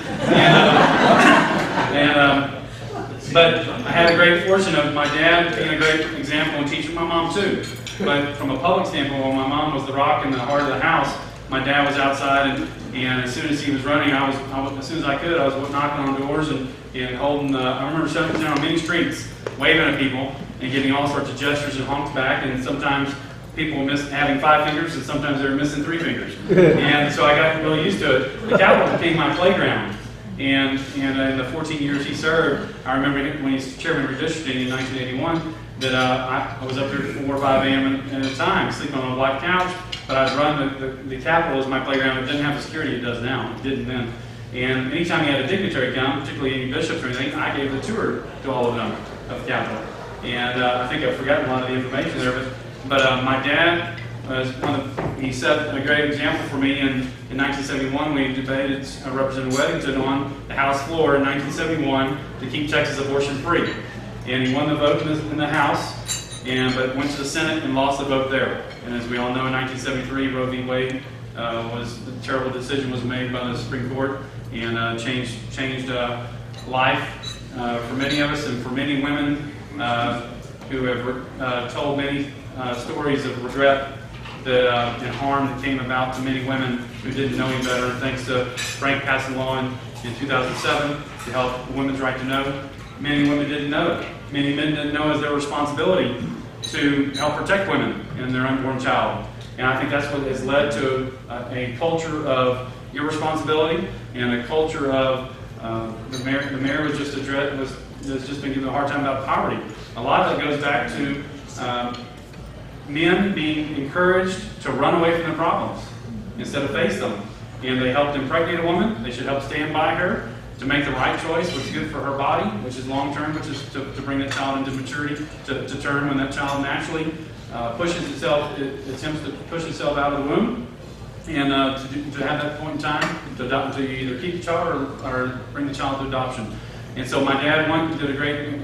But I had a great fortune of my dad being a great example and teaching my mom too. But from a public standpoint, when my mom was the rock in the heart of the house, my dad was outside, and as soon as he was running, as soon as I could, I was knocking on doors and holding. I remember sitting down on many streets, waving at people and giving all sorts of gestures and honks back. And sometimes people were having 5 fingers, and sometimes they were missing 3 fingers. And so I got really used to it. The Capitol became my playground. And in the 14 years he served, I remember when he was chairman of redistricting in 1981, that I was up here at 4 or 5 a.m. at a time, sleeping on a black couch. But I'd run the Capitol as my playground. It didn't have the security it does now. It didn't then. And anytime he had a dignitary come, particularly any bishops or anything, I gave the tour to all of them of the Capitol. And I think I've forgotten a lot of the information there. But my dad was he set a great example for me in 1971. We debated Representative Weddington on the House floor in 1971 to keep Texas abortion free. And he won the vote in the House, but went to the Senate and lost the vote there. And as we all know, in 1973, Roe v. Wade a terrible decision was made by the Supreme Court and changed life for many of us and for many women who have told many stories of regret and harm that came about to many women who didn't know any better. And thanks to Frank passing a law in 2007 to help women's right to know, many women didn't know it. Many men didn't know as their responsibility to help protect women and their unborn child. And I think that's what has led to a culture of irresponsibility and a culture of the mayor was just been given a hard time about poverty. A lot of that goes back to men being encouraged to run away from their problems instead of face them. And they helped impregnate a woman. They should help stand by her to make the right choice, what's good for her body, which is long-term, which is to bring that child into maturity, to term when that child naturally attempts to push itself out of the womb. And to have that point in time, to either keep the child or bring the child to adoption. And so my dad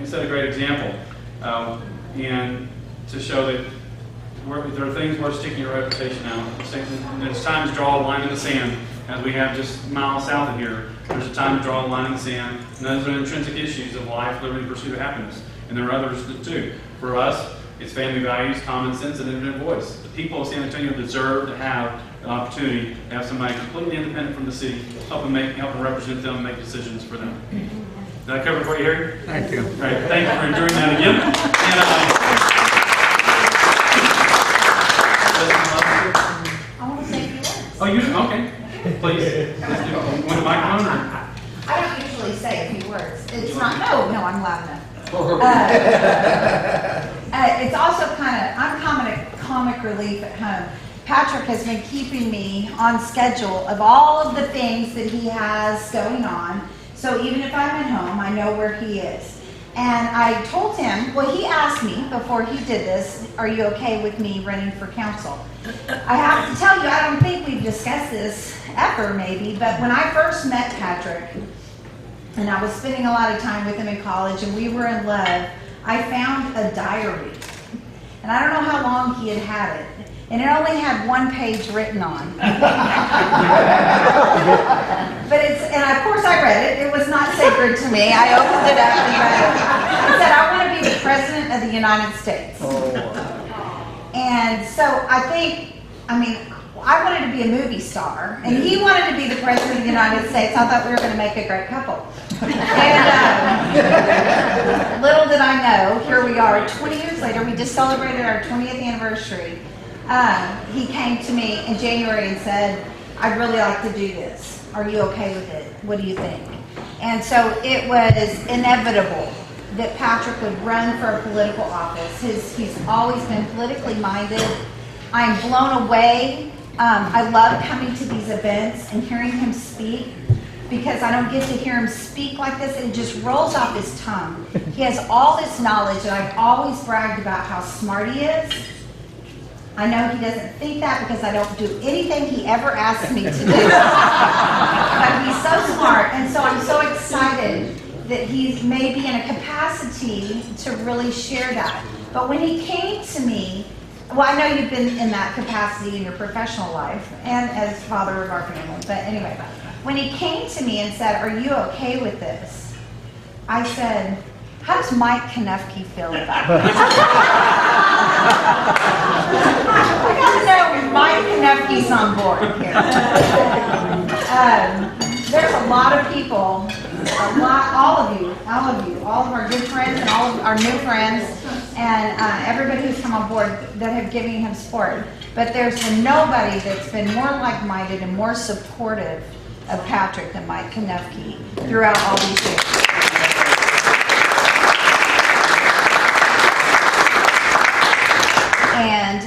set a great example, and to show that there are things worth sticking your reputation out. There's time to draw a line in the sand, as we have just miles south of here. There's a time to draw a line in the sand, and those are intrinsic issues of life, liberty, pursuit of happiness. And there are others too. For us, it's family values, common sense, and independent voice. The people of San Antonio deserve to have an opportunity to have somebody completely independent from the city, help them represent them, make decisions for them. Did I cover it for you, Harry? Thank you. All right, thank you for enduring that again. I want to say a few words. Oh, you okay? Please. Want the microphone? Or? I don't usually say a few words. It's not, no, I'm loud enough. It's also I'm comic relief at home. Patrick has been keeping me on schedule of all of the things that he has going on. So even if I'm at home, I know where he is. And I told him, well, he asked me before he did this, are you okay with me running for council? I have to tell you, I don't think we've discussed this ever maybe, but when I first met Patrick, and I was spending a lot of time with him in college, and we were in love, I found a diary. And I don't know how long he had it. And it only had one page written on. And of course I read it. It was not sacred to me. I opened it up and read it. It said, I want to be the President of the United States. And so I wanted to be a movie star, and he wanted to be the President of the United States. I thought we were going to make a great couple. And little did I know, here we are, 20 years later, we just celebrated our 20th anniversary. He came to me in January and said, I'd really like to do this. Are you okay with it? What do you think? And so it was inevitable that Patrick would run for a political office. He's always been politically minded. I'm blown away. I love coming to these events and hearing him speak, because I don't get to hear him speak like this. It just rolls off his tongue. He has all this knowledge, and I've always bragged about how smart he is. I know he doesn't think that because I don't do anything he ever asks me to do. But he's so smart, and so I'm so excited that he's maybe in a capacity to really share that. But when he came to me, well, I know you've been in that capacity in your professional life and as father of our family, but anyway, when he came to me and said, are you okay with this? I said, how does Mike Knufke feel about it? I got to know if Mike Knufke's on board here. There's a lot of people, all of our good friends and all of our new friends, and everybody who's come on board that have given him support. But there's been nobody that's been more like-minded and more supportive of Patrick than Mike Knufke throughout all these years. And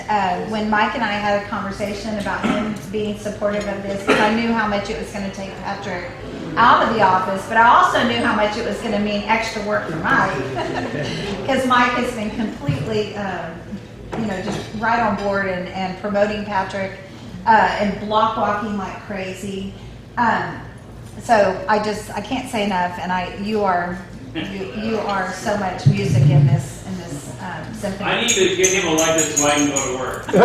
when Mike and I had a conversation about him being supportive of this, because I knew how much it was going to take Patrick out of the office, but I also knew how much it was going to mean extra work for Mike, because Mike has been completely, just right on board and promoting Patrick and block walking like crazy. So I can't say enough, and you are so much music in this symphony. I need to get him a license so I can go to work. And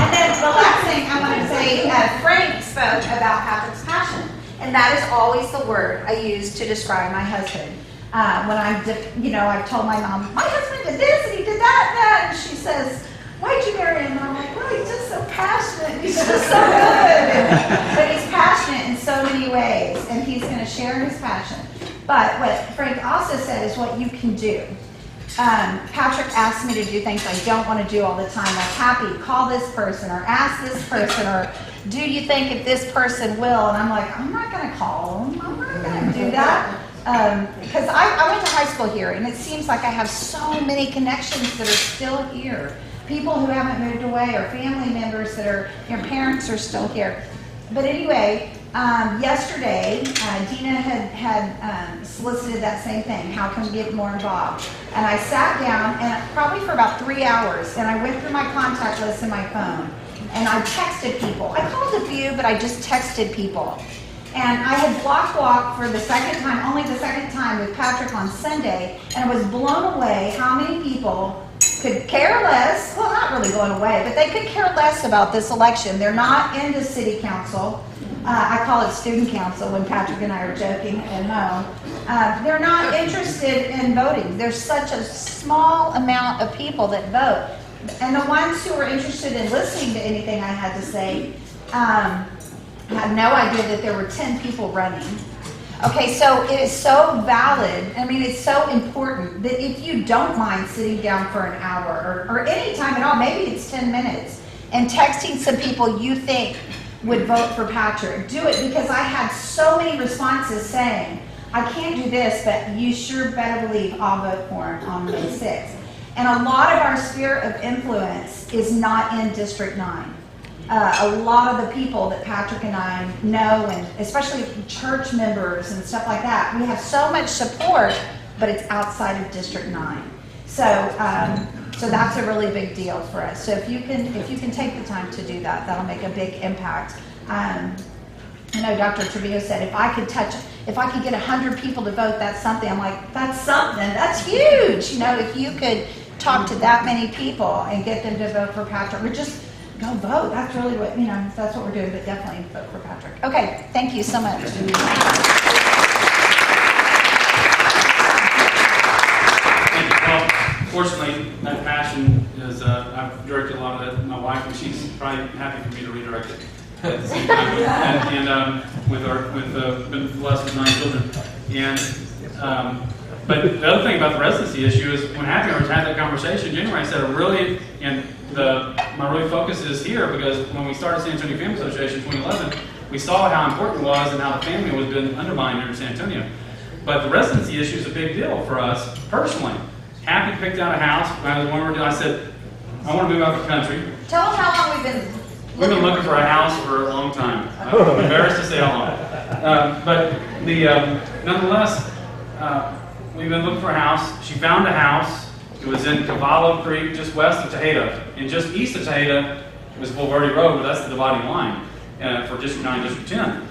then the last thing I want to say, Frank spoke about Patrick's passion, and that is always the word I use to describe my husband. When I've told my mom, my husband did this and he did that, and she says, why'd you marry him? And I'm like, well, he's just so passionate. He's just so good. But he's passionate in so many ways, and he's going to share his passion. But what Frank also said is what you can do. Patrick asked me to do things I don't want to do all the time, like Happy, call this person, or ask this person, or do you think if this person will? And I'm like, I'm not going to call them. I'm not going to do that. because I went to high school here, and it seems like I have so many connections that are still here. People who haven't moved away, or family members that are, your parents are still here. But anyway, yesterday, Dina had solicited that same thing. How can we get more involved? And I sat down, and probably for about 3 hours, and I went through my contact list in my phone, and I texted people. I called a few, but I just texted people. And I had block walk for the second time, only the second time with Patrick on Sunday, and I was blown away how many people could care less, well, not really going away, but they could care less about this election. They're not into city council. I call it student council when Patrick and I are joking at home. They're not interested in voting. There's such a small amount of people that vote. And the ones who were interested in listening to anything I had to say had no idea that there were 10 people running. Okay, so it is so valid. I mean, it's so important that if you don't mind sitting down for an hour or any time at all, maybe it's 10 minutes, and texting some people you think would vote for Patrick, do it, because I had so many responses saying, I can't do this, but you sure better believe I'll vote for him on May 6th. And a lot of our sphere of influence is not in District 9. A lot of the people that Patrick and I know, and especially church members and stuff like that, we have so much support, but it's outside of District 9. So that's a really big deal for us. So if you can take the time to do that, that'll make a big impact. I know Dr. Trevino said if I could get 100 people to vote, that's something. I'm like, that's something. That's huge. You know, if you could talk to that many people and get them to vote for Patrick, or just go vote. That's really what, you know, that's what we're doing, but definitely vote for Patrick. Okay, thank you so much. Thank you. Well, fortunately, that passion is, I've directed a lot of that. My wife, and she's probably happy for me to redirect it at the same time. Been blessed with 9 children. And, but the other thing about the residency issue is when Happy Hours had that conversation in January, I said, my really focus is here because when we started San Antonio Family Association in 2011, we saw how important it was and how the family was being undermined here in San Antonio. But the residency issue is a big deal for us personally. Happy picked out a house. I said, I want to move out of the country. Tell them how long we've been looking for a house for a long time. I'm embarrassed to say how long. Nonetheless, we've been looking for a house. She found a house. It was in Cavallo Creek, just west of Tejeda. And just east of Tejeda was Bulverde Road, but that's the dividing line for District 9 and District 10.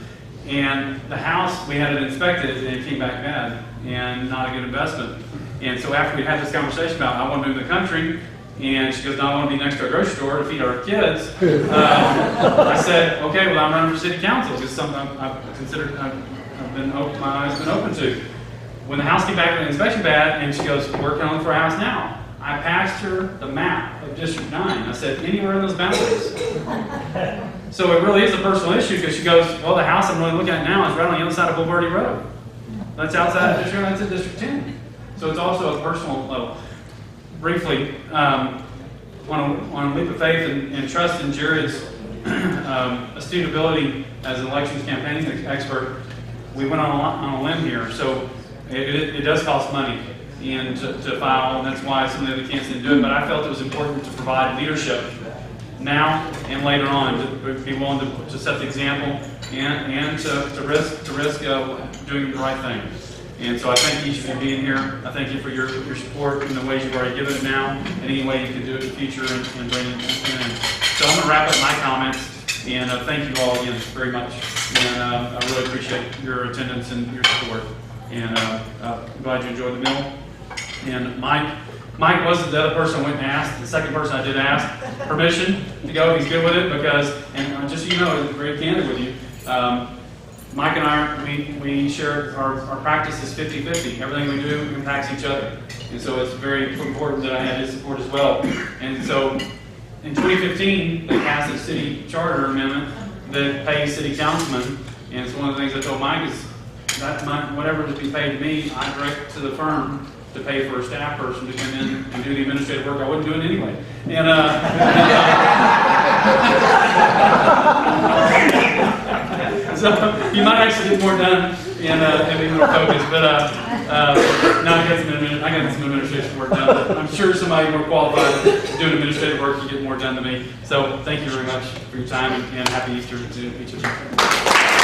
And the house, we had it inspected, and it came back bad, and not a good investment. And so after we had this conversation about, I want to move to the country, and she goes, no, I want to be next to a grocery store to feed our kids. I said, okay, well, I'm running for city council. It's something I've considered, my eyes have been open to. When the house came back with the inspection bad, and she goes, we're going to look for a house now. I passed her the map of District 9. I said, anywhere in those boundaries. So it really is a personal issue because she goes, well, the house I'm really looking at now is right on the other side of Bulverde Road. That's outside of District 9, that's in District 10. So it's also a personal level. Briefly, on a leap of faith and trust in Jared's astute ability as an elections campaigning expert, we went on a limb here. So it does cost money and to file, and that's why some of the other candidates didn't do it. But I felt it was important to provide leadership now and later on, to be willing to set the example and to risk doing the right thing. And so I thank each of you being here. I thank you for your support in the ways you've already given it now, and any way you can do it in the future and bring it in. So I'm going to wrap up my comments, and thank you all again very much. And I really appreciate your attendance and your support. And I'm glad you enjoyed the meal. And Mike wasn't the other person I went and asked. The second person I did ask permission to go if he's good with it, because, and just so you know, I'm very candid with you, Mike and I, we share our practice is 50-50. Everything we do impacts each other. And so it's very important that I had his support as well. And so in 2015, they passed a city charter amendment that pays city councilmen. And it's one of the things I told Mike is that whatever to be paid to me, I direct to the firm to pay for a staff person to come in and do the administrative work. I wouldn't do it anyway. And so you might actually get more done and be more focused. But no, I got some administration work done. But I'm sure somebody more qualified doing administrative work can get more done than me. So thank you very much for your time, and happy Easter to each of you.